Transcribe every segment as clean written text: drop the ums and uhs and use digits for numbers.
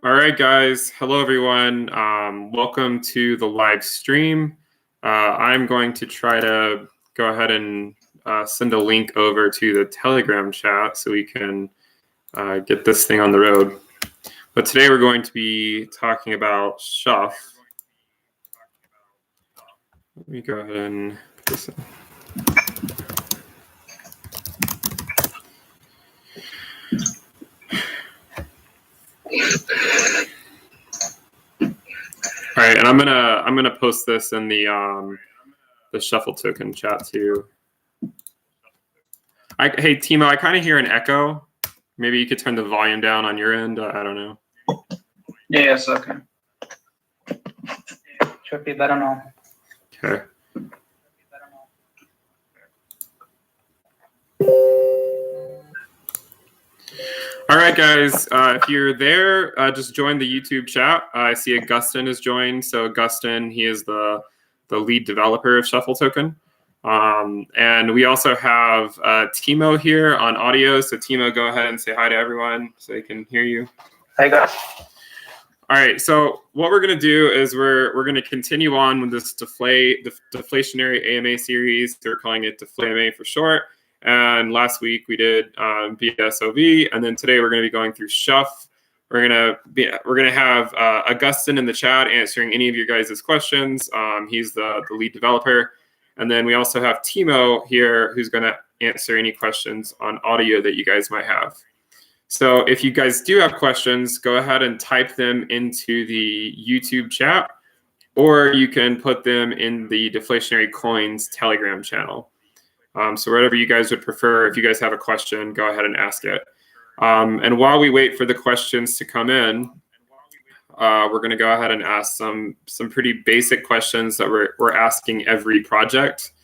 All right, guys. Hello, everyone. Welcome to the live stream. I'm going to try to go ahead and send a link over to the Telegram chat so we can get this thing on the road. But today we're going to be talking about Shuff. Let me go ahead and put this in. All right, and I'm gonna post this in the Shuffle token chat too. Hey Timo, I kind of hear an echo. Maybe you could turn the volume down on your end. I don't know. Yes, okay. Should be better now. Okay. All right, guys. If you're there, just join the YouTube chat. I see Augustin has joined. So Augustin, he is the lead developer of Shuffle Token. And we also have Timo here on audio. So Timo, go ahead and say hi to everyone so they can hear you. Hey guys. All right. So what we're going to do is we're going to continue on with this deflationary AMA series. They're calling it DeflayMA for short. And last week we did BSOV, and then today we're going to be going through Shuff. We're going to have Augustin in the chat answering any of your guys' questions. He's the lead developer, and then we also have Timo here who's going to answer any questions on audio that you guys might have. So if you guys do have questions, go ahead and type them into the YouTube chat, or you can put them in the Deflationary Coins Telegram channel. So whatever you guys would prefer, if you guys have a question, go ahead and ask it. And while we wait for the questions to come in, we're going to go ahead and ask some pretty basic questions that we're asking every project.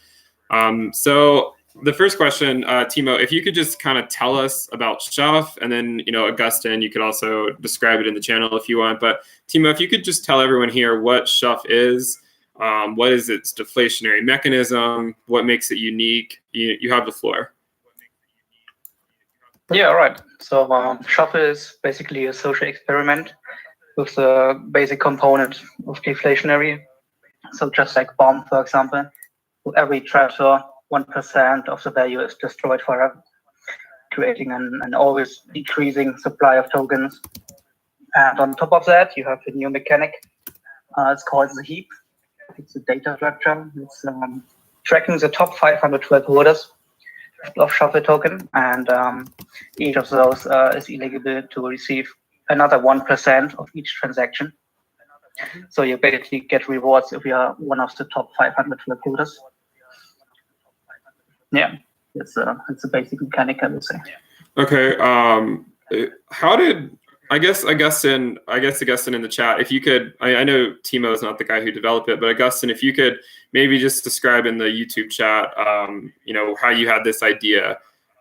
So the first question, Timo, if you could just kind of tell us about Shuff, and then, Augustin, you could also describe it in the channel if you want. But Timo, if you could just tell everyone here what Shuff is, what is its deflationary mechanism, what makes it unique, you have the floor. Yeah, all right. So Shuff is basically a social experiment with the basic component of deflationary. So just like bomb, for example, with every transfer, 1% of the value is destroyed forever, creating an always decreasing supply of tokens. And on top of that, you have a new mechanic. It's called the heap. It's a data structure. It's tracking the top 512 holders of Shuffle token, and each of those is eligible to receive another 1% of each transaction. So you basically get rewards if you are one of the top 512 holders. Yeah, it's a basic mechanic, I would say. Okay. How did I guess Augustin in the chat, if you could, I know Timo is not the guy who developed it, but Augustin, if you could maybe just describe in the YouTube chat, how you had this idea.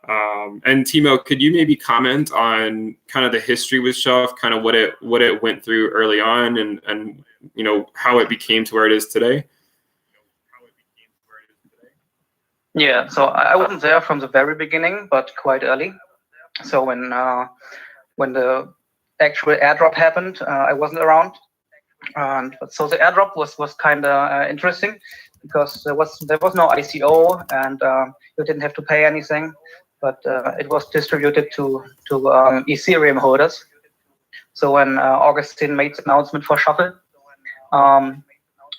And Timo, could you maybe comment on kind of the history with Shuff, kind of what it went through early on, and how it became to where it is today? Yeah, so I wasn't there from the very beginning, but quite early. So when the actual airdrop happened, I wasn't around, so the airdrop was kind of interesting because there was no ICO, and you didn't have to pay anything, but it was distributed to Ethereum holders. So when Augustin made the announcement for Shuffle,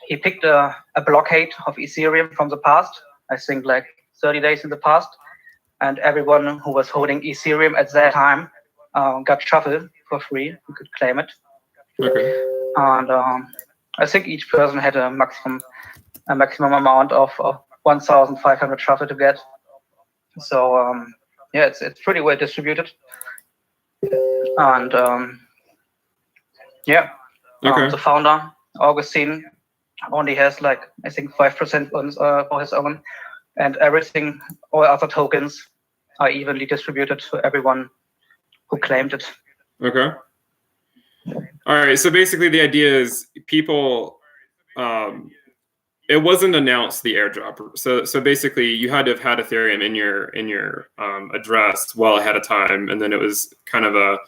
he picked a blockade of Ethereum from the past, I think like 30 days in the past, and everyone who was holding Ethereum at that time got Shuffle for free. You could claim it. Okay. And I think each person had a maximum amount of 1,500 Shuffle to get. So yeah, it's pretty well distributed. And yeah, okay. The founder Augustin only has like I think 5% for his own, and all other tokens are evenly distributed to everyone who claimed it. Okay. All right. So basically, the idea is people. It wasn't announced the airdrop. So basically, you had to have had Ethereum in your address well ahead of time, and then it was kind of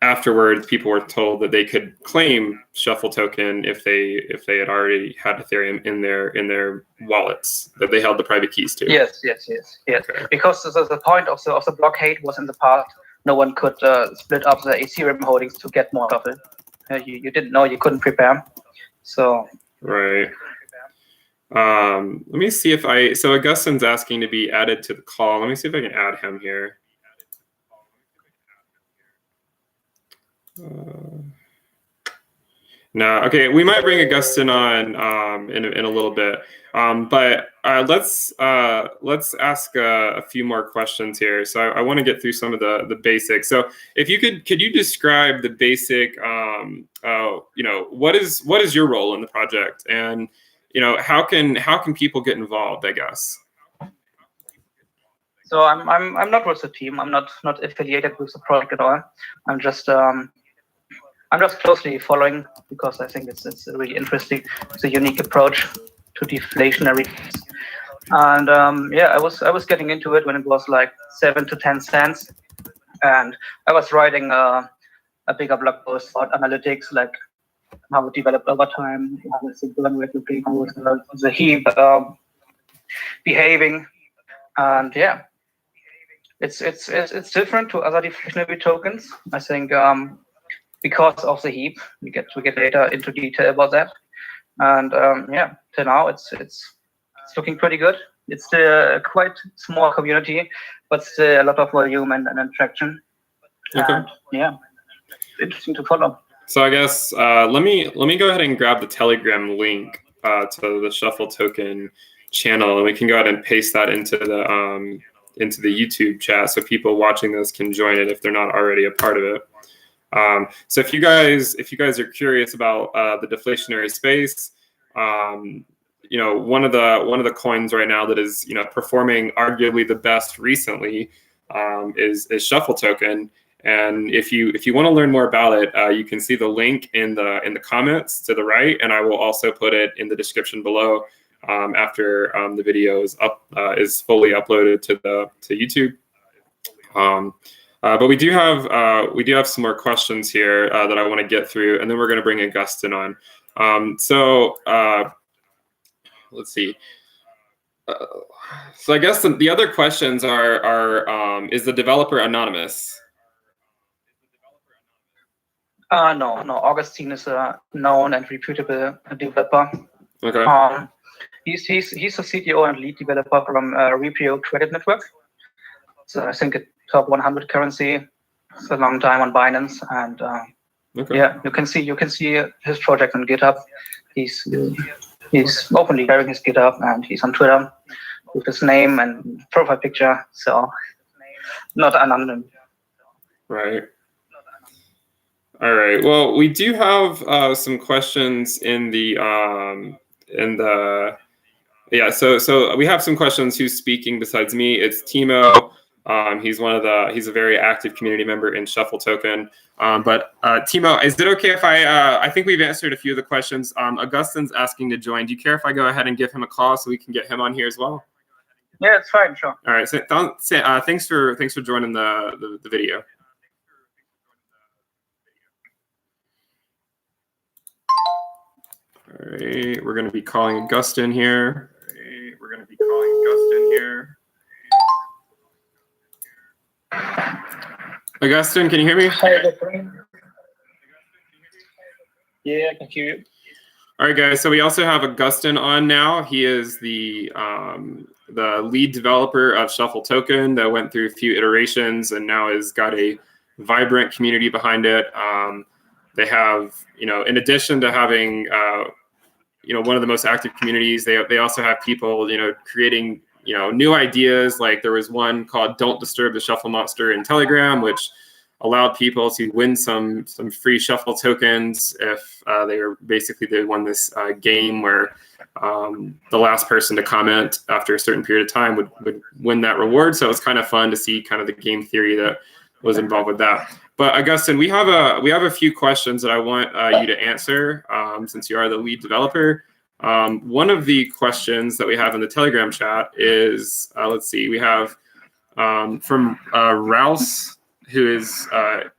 afterwards, people were told that they could claim Shuffle token if they had already had Ethereum in their wallets that they held the private keys to. Yes. Okay. Because the point of the blockade was in the past, no one could split up the Ethereum holdings to get more of it. You didn't know, you couldn't prepare. So right. Let me see if so Augustine's asking to be added to the call. Let me see if I can add him here. No, okay, we might bring Augustine on in a little bit, but let's ask a few more questions here. So I want to get through some of the basics. So if you could you describe the basic, what is your role in the project, and how can people get involved, I guess. So I'm not with the team. I'm not affiliated with the project at all. I'm just closely following because I think it's really interesting. It's a unique approach to deflationary. And I was getting into it when it was like 7 to 10 cents, and I was writing a bigger blog post about analytics, like how it developed over time, how the burn rate looking, the heap behaving, and yeah, it's different to other deflationary tokens. I think because of the heap, we get later into detail about that, and till now it's looking pretty good. It's still a quite small community, but still a lot of volume and attraction. Okay. And, yeah, interesting to follow. So I guess let me go ahead and grab the Telegram link to the Shuffle token channel, and we can go ahead and paste that into the YouTube chat so people watching this can join it if they're not already a part of it. So if you guys are curious about the deflationary space, one of the coins right now that is performing arguably the best recently is Shuffle token. And if you want to learn more about it, you can see the link in the comments to the right, and I will also put it in the description below after the video is fully uploaded to YouTube. But we do have some more questions here that I want to get through, and then we're going to bring Augustine on. Let's see. So I guess the other questions are is the developer anonymous? No. Augustine is a known and reputable developer. Okay. He's a CTO and lead developer from Ripio Credit Network. So I think a top 100 currency. It's a long time on Binance, and yeah, you can see his project on GitHub. He's openly sharing his GitHub, and he's on Twitter with his name and profile picture. So not anonymous. Right. All right. Well, we do have some questions in the So we have some questions. Who's speaking besides me? It's Timo. He's a very active community member in Shuffle token. But Timo, is it okay if I think we've answered a few of the questions. Augustine's asking to join. Do you care if I go ahead and give him a call so we can get him on here as well? Yeah, it's fine. Sure. All right. So thanks for joining the video. All right, we're going to be calling Augustine here. Augustine, can you hear me? Yeah, I can hear you. All right, guys. So we also have Augustine on now. He is the lead developer of Shuffle token that went through a few iterations and now has got a vibrant community behind it. They have, in addition to having, one of the most active communities, they also have people, creating, new ideas. Like there was one called "Don't Disturb the Shuffle Monster" in Telegram, which allowed people to win some free Shuffle tokens if they won this game where the last person to comment after a certain period of time would win that reward. So it was kind of fun to see kind of the game theory that was involved with that. But Augustine, we have a few questions that I want you to answer since you are the lead developer. One of the questions that we have in the Telegram chat is, let's see, we have from Rouse who is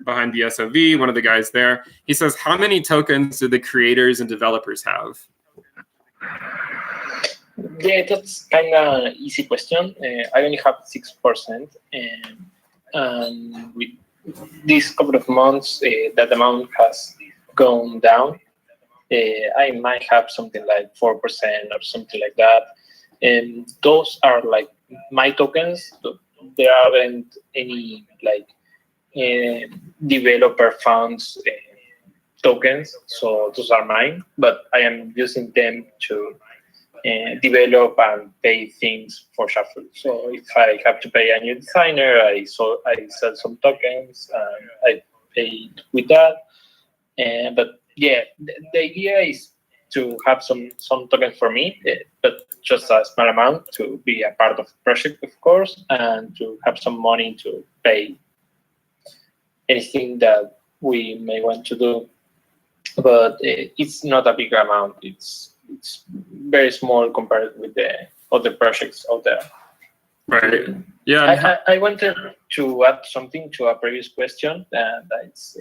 behind BSOV, one of the guys there. He says, how many tokens do the creators and developers have? Yeah, that's kind of easy question. I only have 6%, and with these couple of months, that amount has gone down. I might have something like 4% or something like that. And those are like my tokens. There aren't any like developer funds tokens, so those are mine. But I am using them to develop and pay things for Shuffle. So if I have to pay a new designer, I sell some tokens and I pay with that. But yeah, the idea is to have some tokens for me, but just a small amount to be a part of the project, of course, and to have some money to pay anything that we may want to do. But it's not a big amount. It's very small compared with the other projects out there. Right. Yeah. I wanted to add something to a previous question, and that's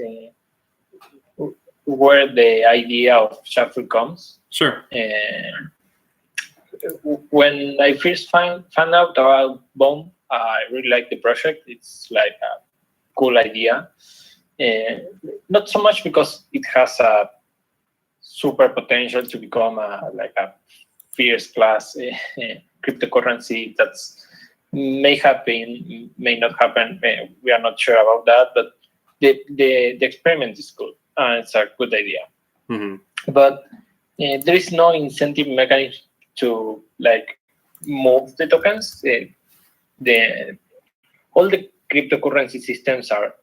where the idea of Shuffle comes. Sure. When I first found out about BOM, I really liked the project. It's like a cool idea. Not so much because it has a super potential to become like a first class cryptocurrency that's may happen, may not happen. We are not sure about that, but the experiment is good. It's a good idea. Mm-hmm. But there is no incentive mechanism to like move the tokens. All the cryptocurrency systems are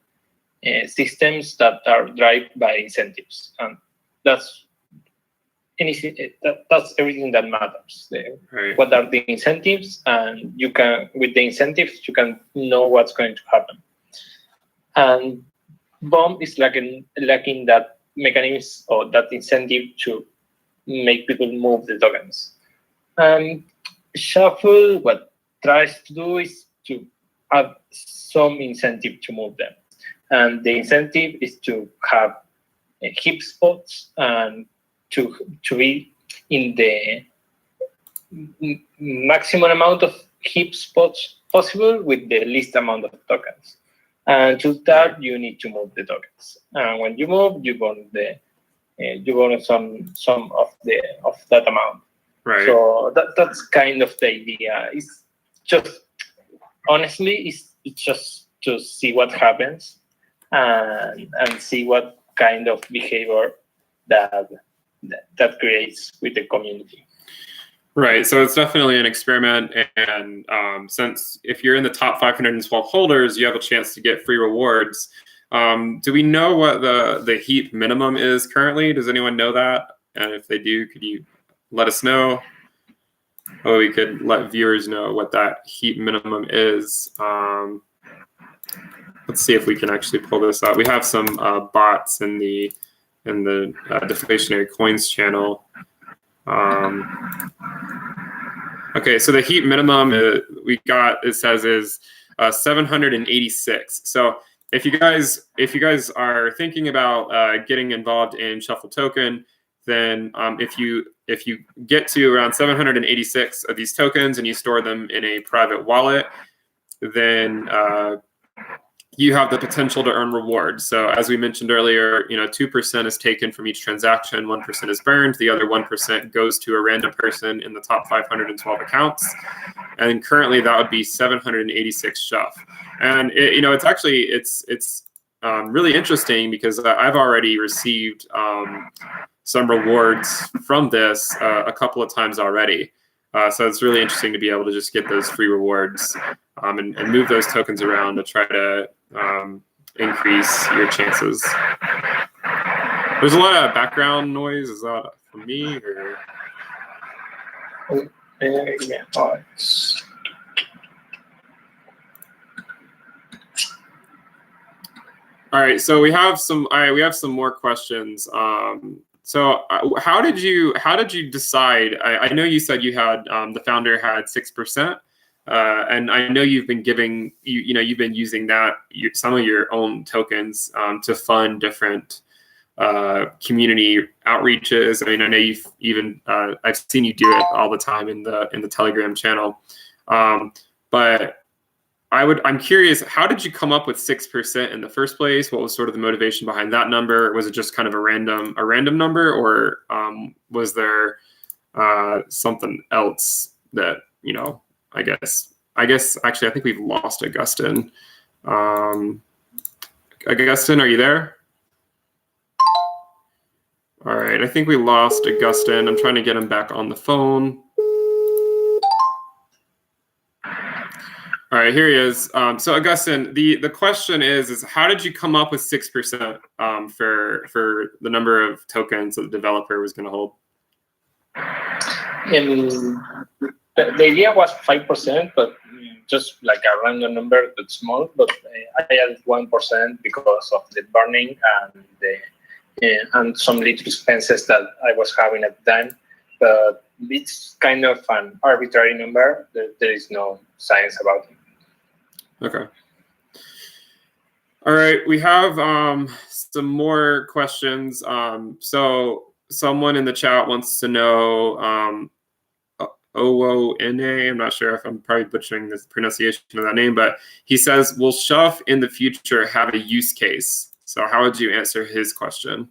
systems that are driven by incentives, and that's anything. That's everything that matters. Right. What are the incentives, and you can with the incentives you can know what's going to happen. And BOM is lacking that mechanism or that incentive to make people move the tokens. Shuffle, what tries to do is to have some incentive to move them. And the incentive is to have HIP spots and to be in the maximum amount of HIP spots possible with the least amount of tokens. And to that, you need to move the tokens. And when you move, you burn some of that amount. Right. So that's kind of the idea. It's just honestly, it's just to see what happens and see what kind of behavior that creates with the community. Right. So it's definitely an experiment. And since if you're in the top 512 holders, you have a chance to get free rewards. Do we know what the HEAP minimum is currently? Does anyone know that? And if they do, could you let us know? Oh, we could let viewers know what that HEAP minimum is. Let's see if we can actually pull this up. We have some bots in the Deflationary Coins channel. Okay, so the HEAP minimum we got, it says, is 786. So if you guys are thinking about getting involved in Shuffle Token, then if you get to around 786 of these tokens and you store them in a private wallet, then you have the potential to earn rewards. So as we mentioned earlier, 2% is taken from each transaction, 1% is burned, the other 1% goes to a random person in the top 512 accounts. And currently that would be 786 Shuff. And it's really interesting because I've already received some rewards from this a couple of times already. So it's really interesting to be able to just get those free rewards and move those tokens around to try to increase your chances. There's a lot of background noise. Is that from me or? Yeah. All right. So we have some more questions. So how did you decide? I know you said you had the founder had 6%. and I know you've been giving you've been using that some of your own tokens to fund different community outreaches. I mean, I know you've even I've seen you do it all the time in the Telegram channel, but I'm curious, how did you come up with 6% in the first place? What was sort of the motivation behind that number? Was it just kind of a random number, or was there something else that, I guess actually I think we've lost Augustine. Augustine, are you there? All right, I think we lost Augustine. I'm trying to get him back on the phone. All right, here he is. So Augustine, the question is how did you come up with 6% for the number of tokens that the developer was going to hold? The idea was 5%, but just like a random number, that's small. But I added 1% because of the burning and some little expenses that I was having at the time. But it's kind of an arbitrary number. There is no science about it. Okay. All right, we have some more questions. So someone in the chat wants to know OONA. I'm not sure if I'm probably butchering the pronunciation of that name, but he says, will Shuff in the future have a use case? So how would you answer his question?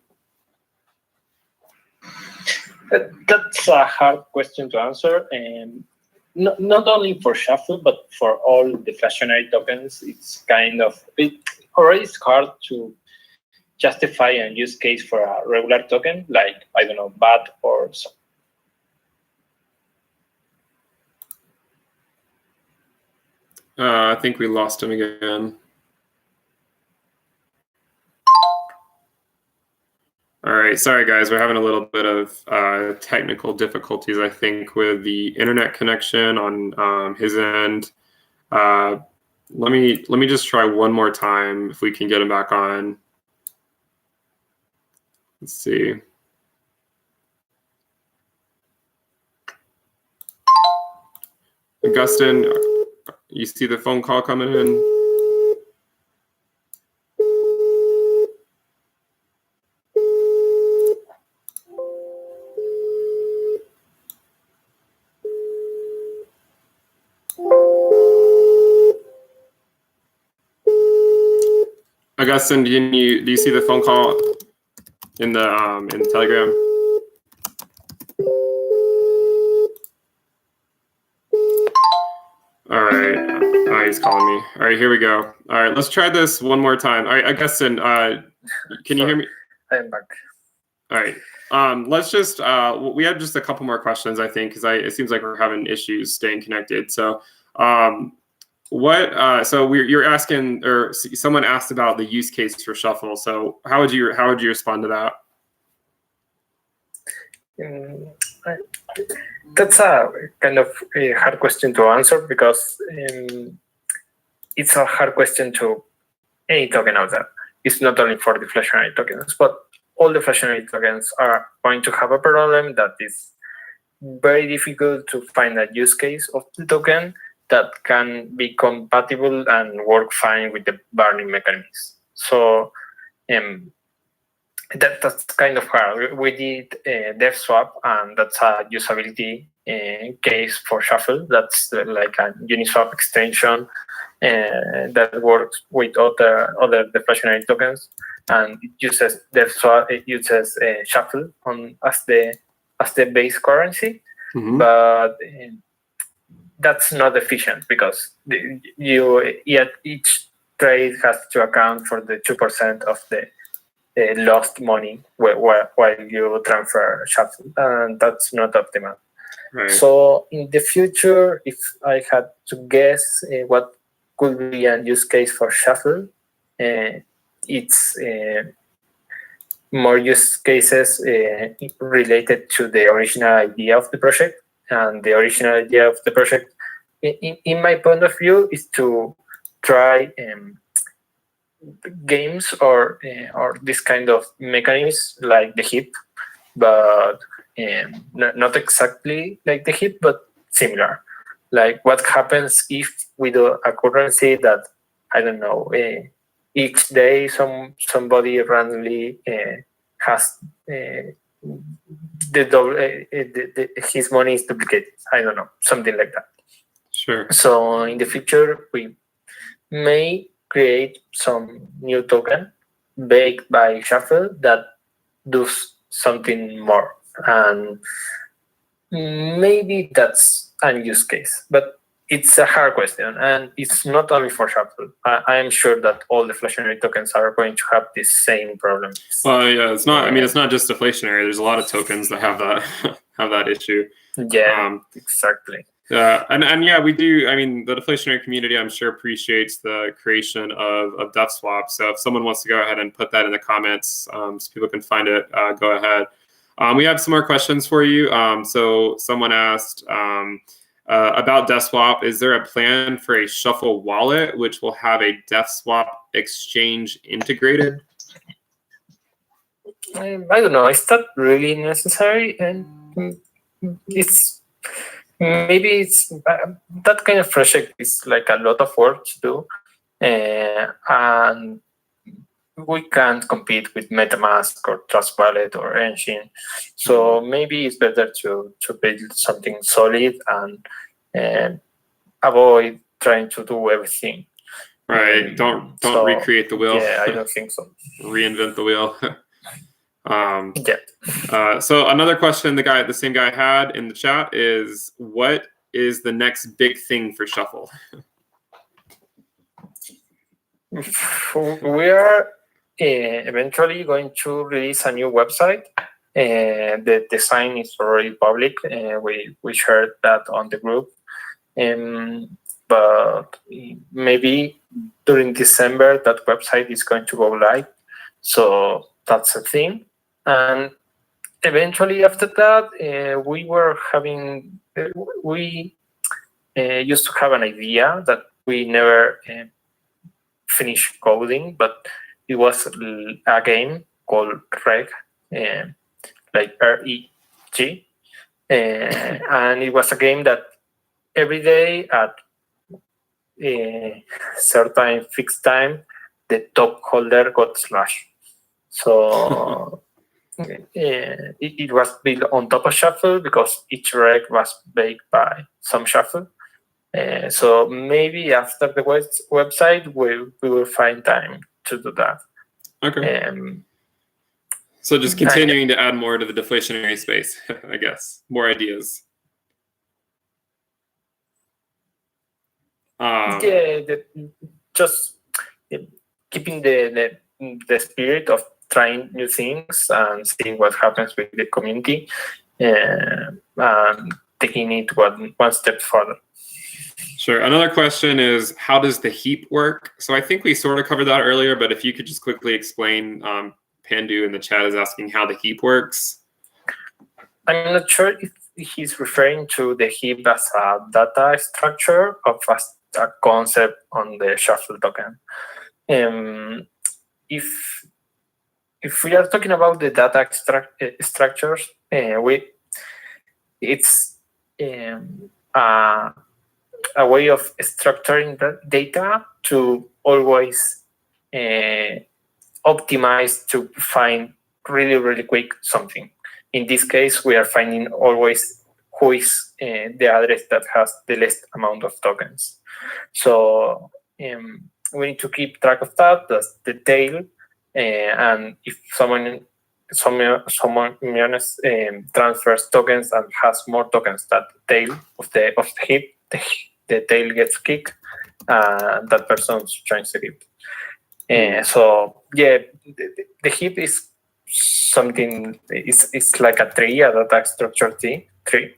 That's a hard question to answer. And not only for Shuffle, but for all deflationary tokens, it's already hard to justify a use case for a regular token, like, I don't know, BAT or so. I think we lost him again. All right, sorry guys, we're having a little bit of technical difficulties, I think, with the internet connection on his end. Let me just try one more time if we can get him back on. Let's see. Augustine, you see the phone call coming in? Augustine, do you see the phone call in the Telegram? All right, he's calling me. All right, here we go. All right, let's try this one more time. All right, Augustine, can you hear me? I am back. All right, let's just we have just a couple more questions, I think, because it seems like we're having issues staying connected. So. So you're asking, or someone asked about the use case for Shuffle. So how would you respond to that? That's a kind of a hard question to answer because it's a hard question to any token out there. It's not only for deflationary tokens, but all deflationary tokens are going to have a problem that is very difficult to find a use case of the token that can be compatible and work fine with the burning mechanisms. So that's kind of hard. We did DevSwap, and that's a usability case for Shuffle. That's like a Uniswap extension that works with other deflationary tokens, and it uses DevSwap. It uses Shuffle as the base currency, but that's not efficient because each trade has to account for the 2% of the lost money while you transfer Shuffle, and that's not optimal. Right. So in the future, if I had to guess what could be a use case for Shuffle, it's more use cases related to the original idea of the project. And the original idea of the project, in my point of view, is to try games or this kind of mechanisms like the heap, but not exactly like the heap, but similar. like what happens if we do a currency that, I don't know, each day somebody randomly has the double, his money is duplicated. I don't know, something like that. Sure. So in the future, we may create some new token baked by Shuffle that does something more, and maybe that's a use case, but it's a hard question, and it's not only for Shuffle. I am sure that all deflationary tokens are going to have the same problem. Well, yeah, it's not. I mean, it's not just deflationary. There's a lot of tokens that have that have that issue. Yeah, exactly. And yeah, we do. I mean, the deflationary community, I'm sure, appreciates the creation of DefSwap. So if someone wants to go ahead and put that in the comments, so people can find it, go ahead. We have some more questions for you. So someone asked about DefSwap. Is there a plan for a Shuffle wallet which will have a DefSwap exchange integrated? I don't know. Is that really necessary? And it's that kind of project is like a lot of work to do, and we can't compete with MetaMask or Trust Wallet or Engine. So maybe it's better to build something solid and avoid trying to do everything. Right. Don't recreate the wheel. Yeah, I don't think so. Reinvent the wheel. Yeah. So another question the same guy had in the chat is, what is the next big thing for Shuffle? We are eventually going to release a new website. The design is already public. We shared that on the group. But maybe during December, that website is going to go live. So that's a thing. And eventually after that, we used to have an idea that we never finished coding, but it was a game called Reg, like REG. And it was a game that every day at a certain fixed time, the top holder got slashed. So it was built on top of Shuffle because each reg was baked by some Shuffle. So maybe after the website, we will find time to do that. Okay. So just continuing to add more to the deflationary space, I guess. More ideas. Just keeping the spirit of trying new things and seeing what happens with the community, and taking it one step further. Sure. Another question is, how does the heap work? So I think we sort of covered that earlier, but if you could just quickly explain, Pandu in the chat is asking how the heap works. I'm not sure if he's referring to the heap as a data structure or as a concept on the Shuffle token. If we are talking about the data structures, it's a way of structuring the data to always optimize to find really, really quick something. In this case, we are finding always who is the address that has the least amount of tokens. So we need to keep track of that. That's the tail. And if someone transfers tokens and has more tokens than the tail of the heap, the tail gets kicked, and that person joins the heap. So yeah, the heap is something. It's like a tree, a data structure tree.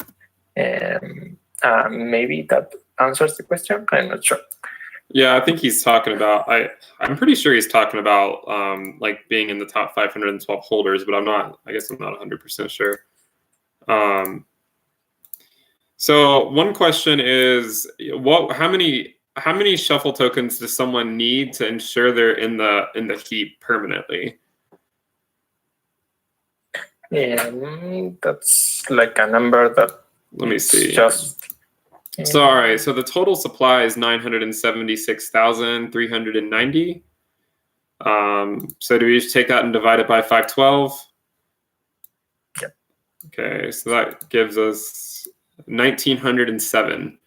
Maybe that answers the question. I'm not sure. Yeah, I think he's talking about. I'm pretty sure he's talking about like being in the top 512 holders, but I guess I'm not 100% sure. So one question is, how many Shuffle tokens does someone need to ensure they're in the heap permanently? Yeah, that's like a number that. Let me see. Just So, all right. So the total supply is 976,390. So do we just take that and divide it by 512? Yep. Okay. So that gives us 1,907.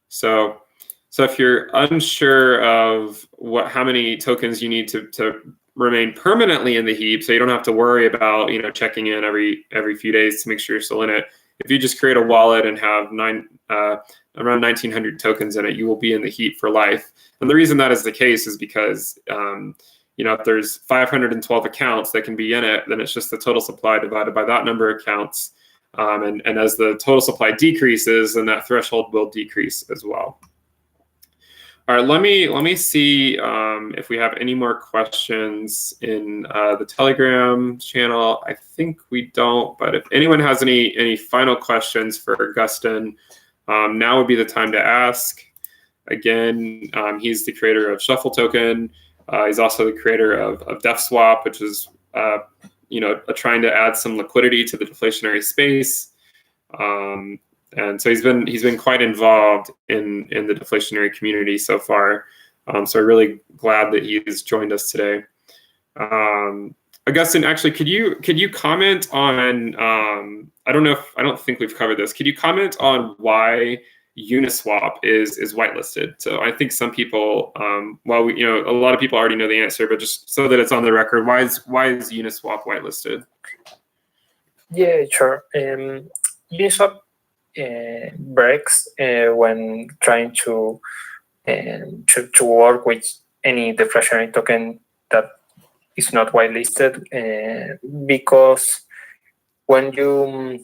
So if you're unsure of how many tokens you need to remain permanently in the heap, so you don't have to worry about checking in every few days to make sure you're still in it. If you just create a wallet and have around 1,900 tokens in it, you will be in the heap for life. And the reason that is the case is because if there's 512 accounts that can be in it, then it's just the total supply divided by that number of accounts. And as the total supply decreases, then that threshold will decrease as well. All right, let me see if we have any more questions in the Telegram channel. I think we don't, but if anyone has any final questions for Augustin, now would be the time to ask. Again, he's the creator of Shuffle Token. He's also the creator of DefSwap, which is trying to add some liquidity to the deflationary space. And so he's been quite involved in the deflationary community so far. So I'm really glad that he's joined us today. Augustin, actually, could you comment on I don't think we've covered this. Could you comment on why Uniswap is whitelisted? So I think some people, a lot of people already know the answer, but just so that it's on the record, why is Uniswap whitelisted? Yeah, sure. Uniswap breaks when trying to work with any deflationary token that is not whitelisted, because when you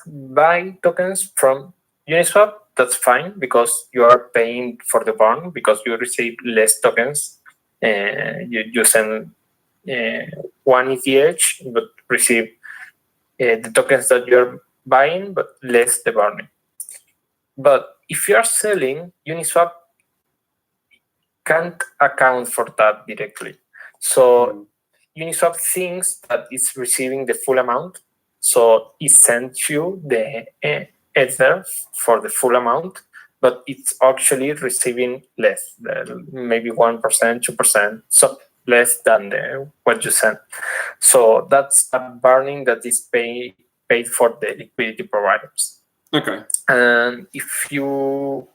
buy tokens from Uniswap, that's fine because you are paying for the burn because you receive less tokens. You send 1 ETH but receive the tokens that you're buying, but less the burning. But if you are selling, Uniswap can't account for that directly. So Uniswap thinks that it's receiving the full amount, so it sends you the Ether for the full amount, but it's actually receiving less, maybe 1%, 2%, so less than what you sent. So that's a burning that is paid for the liquidity providers. Okay. And if you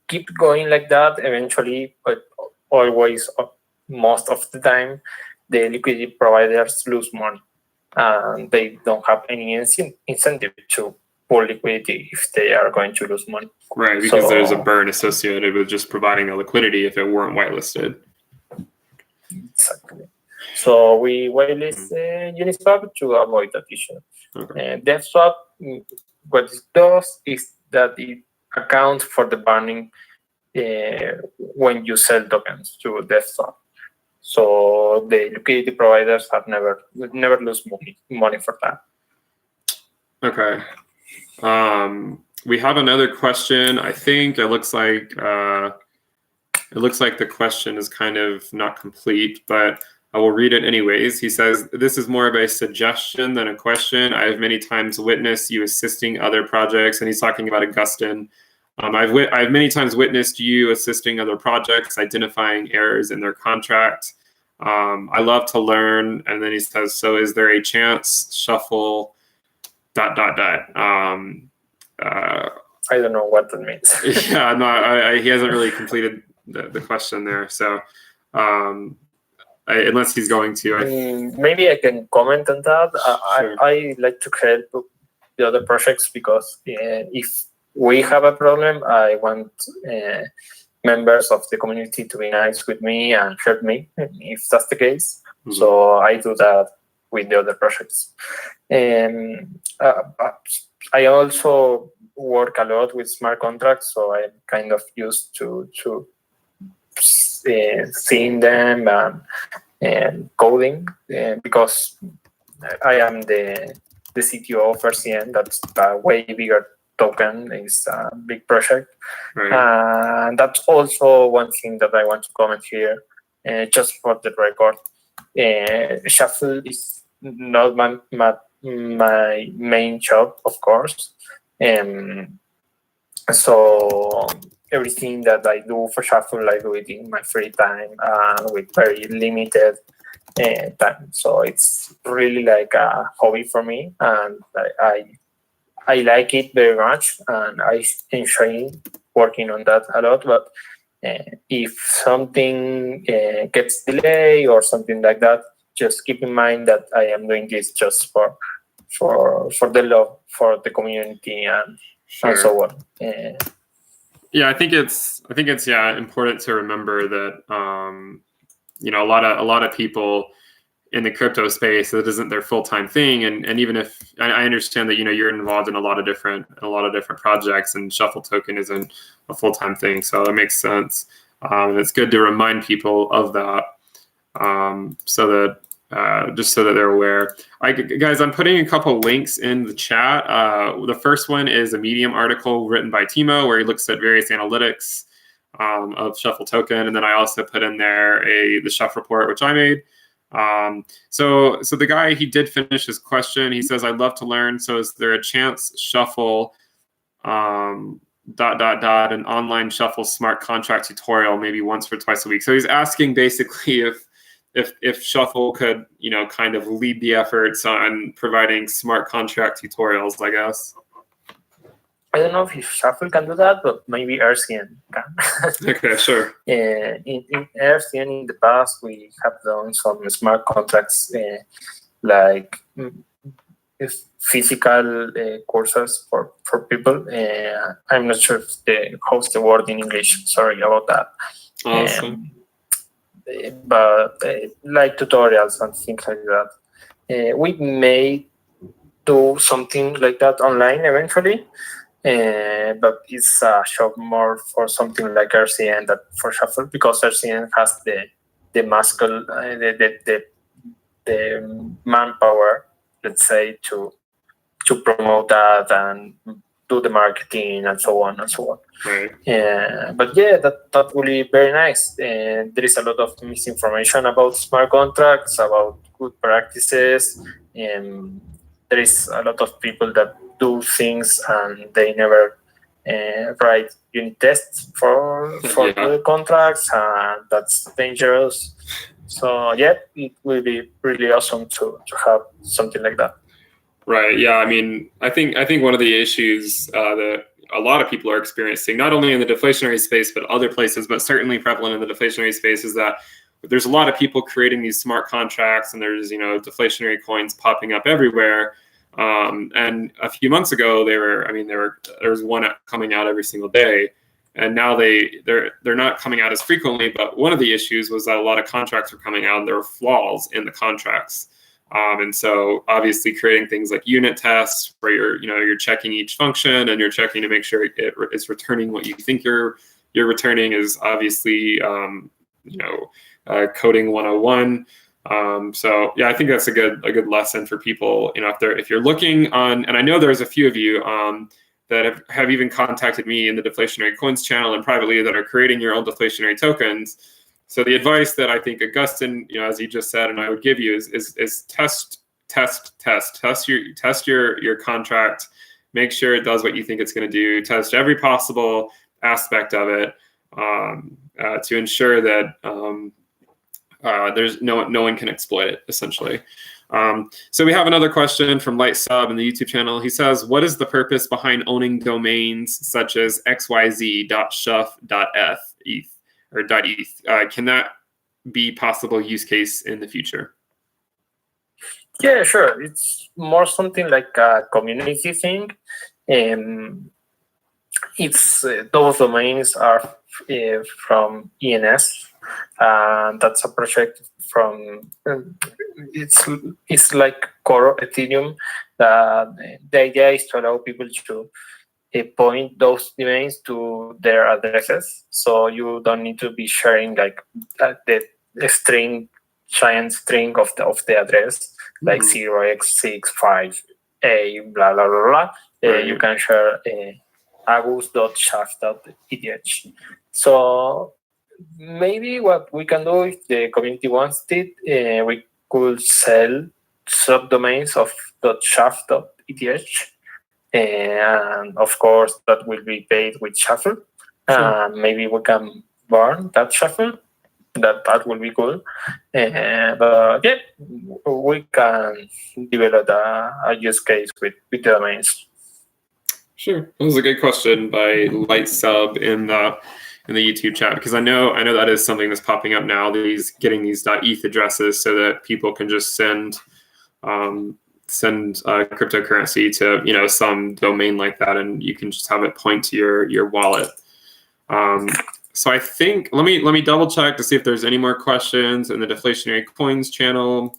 keep going like that, eventually, but always, most of the time, the liquidity providers lose money. And they don't have any incentive to pull liquidity if they are going to lose money. Right, because there's a burn associated with just providing the liquidity if it weren't whitelisted. Exactly. So we whitelist Uniswap to avoid that issue. Okay. DefSwap, what it does is that it accounts for the burning when you sell tokens to DefSwap. So the liquidity providers have never lose money for that. Okay. We have another question. I think it looks like the question is kind of not complete, but I will read it anyways. He says, "This is more of a suggestion than a question. I have many times witnessed you assisting other projects," and he's talking about Augustin. I've many times witnessed you assisting other projects, identifying errors in their contract. I love to learn. And then he says, "So is there a chance Shuffle ... I don't know what that means. Yeah, no, he hasn't really completed the question there. So unless he's going to. Maybe I can comment on that. Sure. I like to help the other projects because if we have a problem, I want members of the community to be nice with me and help me if that's the case. Mm-hmm. So I do that with the other projects. I also work a lot with smart contracts, so I'm kind of used to seeing them and coding because I am the CTO of RCN. That's a way bigger token. It's a big project. Right. And that's also one thing that I want to comment here, just for the record. Shuffle is not my main job, of course. So everything that I do for Shuffle, I do it in my free time with very limited time. So it's really like a hobby for me, and I like it very much, and I enjoy working on that a lot. But if something gets delayed or something like that, just keep in mind that I am doing this just for the love for the community and so on. Yeah, I think it's important to remember that a lot of people in the crypto space, that isn't their full-time thing, and even if I understand that you're involved in a lot of different projects, and Shuffle Token isn't a full-time thing, so that makes sense. It's good to remind people of that, so that they're aware. Guys, I'm putting a couple links in the chat. The first one is a Medium article written by Timo, where he looks at various analytics of Shuffle Token, and then I also put in there the Shuff report, which I made. So the guy, he did finish his question. He says, "I'd love to learn. So is there a chance Shuffle an online Shuffle smart contract tutorial maybe once or twice a week?" So he's asking basically if Shuffle could, kind of lead the efforts on providing smart contract tutorials, I guess. I don't know if Shuffle can do that, but maybe RCN can. Okay, sure. In RCN in the past, we have done some smart contracts like physical courses for people. I'm not sure if how's the word in English. Sorry about that. Awesome. But like tutorials and things like that. We may do something like that online eventually. But it's a shop more for something like RCN than for Shuffle, because RCN has the muscle, the manpower, let's say, to promote that and do the marketing and so on and so on. Right. But yeah, that will be very nice. There is a lot of misinformation about smart contracts, about good practices, and there is a lot of people that do things and they never write unit tests for the contracts, and that's dangerous. So yeah, it will be really awesome to have something like that. Right. Yeah. I mean, I think one of the issues that a lot of people are experiencing, not only in the deflationary space but other places, but certainly prevalent in the deflationary space, is that there's a lot of people creating these smart contracts, and there's deflationary coins popping up everywhere. And a few months ago, there was one coming out every single day, and now they're not coming out as frequently. But one of the issues was that a lot of contracts were coming out, and there were flaws in the contracts. And so obviously creating things like unit tests where you're checking each function, and you're checking to make sure it's returning what you think you're returning is obviously coding 101. So yeah, I think that's a good lesson for people. If you're looking on, and I know there's a few of you that have even contacted me in the Deflationary Coins channel and privately that are creating your own deflationary tokens. So the advice that I think Augustin, as he just said, and I would give you is test your contract, make sure it does what you think it's going to do, test every possible aspect of it to ensure that there's no one can exploit it, essentially. So we have another question from Light Sub in the YouTube channel. He says, "What is the purpose behind owning domains such as xyz.shuff.eth or .eth? Can that be possible use case in the future?" Yeah, sure. It's more something like a community thing. It's those domains are from ENS. That's a project from it's like core Ethereum. The idea is to allow people to point those domains to their addresses, so you don't need to be sharing like the string, giant string of the address, like 0x65a blah blah blah blah. You can share agus.shuff.eth. So maybe what we can do, if the community wants it, we could sell subdomains of .shuff.eth and of course that will be paid with Shuffle. Maybe we can burn that Shuffle. That will be cool. But yeah, we can develop a use case with the domains. Sure, that was a good question by Light Sub in the YouTube chat, because I know that is something that's popping up now. Getting these .eth addresses so that people can just send cryptocurrency to some domain like that, and you can just have it point to your wallet. So I think let me double check to see if there's any more questions in the Deflationary Coins channel.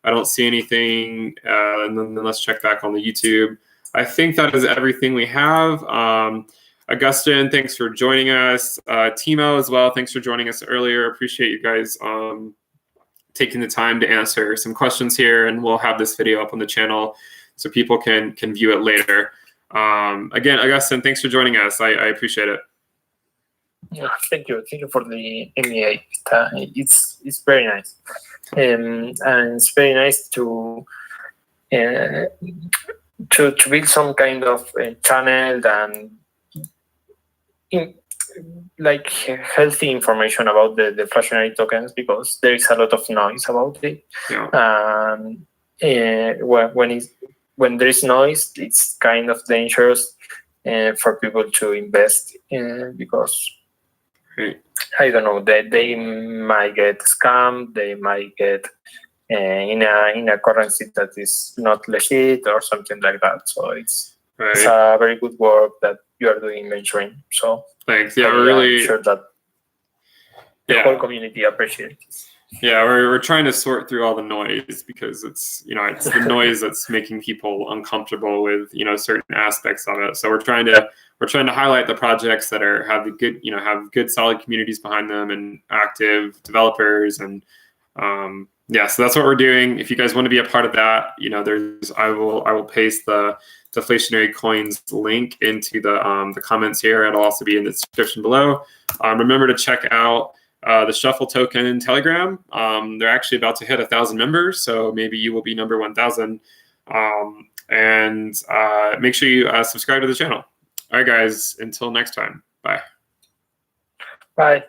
I don't see anything, and then let's check back on the YouTube. I think that is everything we have. Augustin, thanks for joining us. Timo as well, thanks for joining us earlier. Appreciate you guys taking the time to answer some questions here, and we'll have this video up on the channel so people can view it later. Again, Augustin, thanks for joining us. I appreciate it. Yeah, thank you for the MEA. It's very nice, and it's very nice to build some kind of channel and healthy information about the deflationary tokens, because there is a lot of noise about it. Yeah. When there is noise, it's kind of dangerous for people to invest in, because I don't know, they might get scammed, they might get in a currency that is not legit or something like that. So it's a very good work that you are doing mentoring. So thanks. Yeah, we're really sure that the whole community appreciates. Yeah, we're trying to sort through all the noise, because it's the noise that's making people uncomfortable with certain aspects of it. So we're trying to highlight the projects that have good solid communities behind them and active developers, and so that's what we're doing. If you guys want to be a part of that, I will paste the Deflationary Coins link into the comments here. It'll also be in the description below. Remember to check out the Shuffle token Telegram. They're actually about to hit 1,000 members, so maybe you will be number 1,000. And make sure you subscribe to the channel. All right, guys. Until next time. Bye. Bye.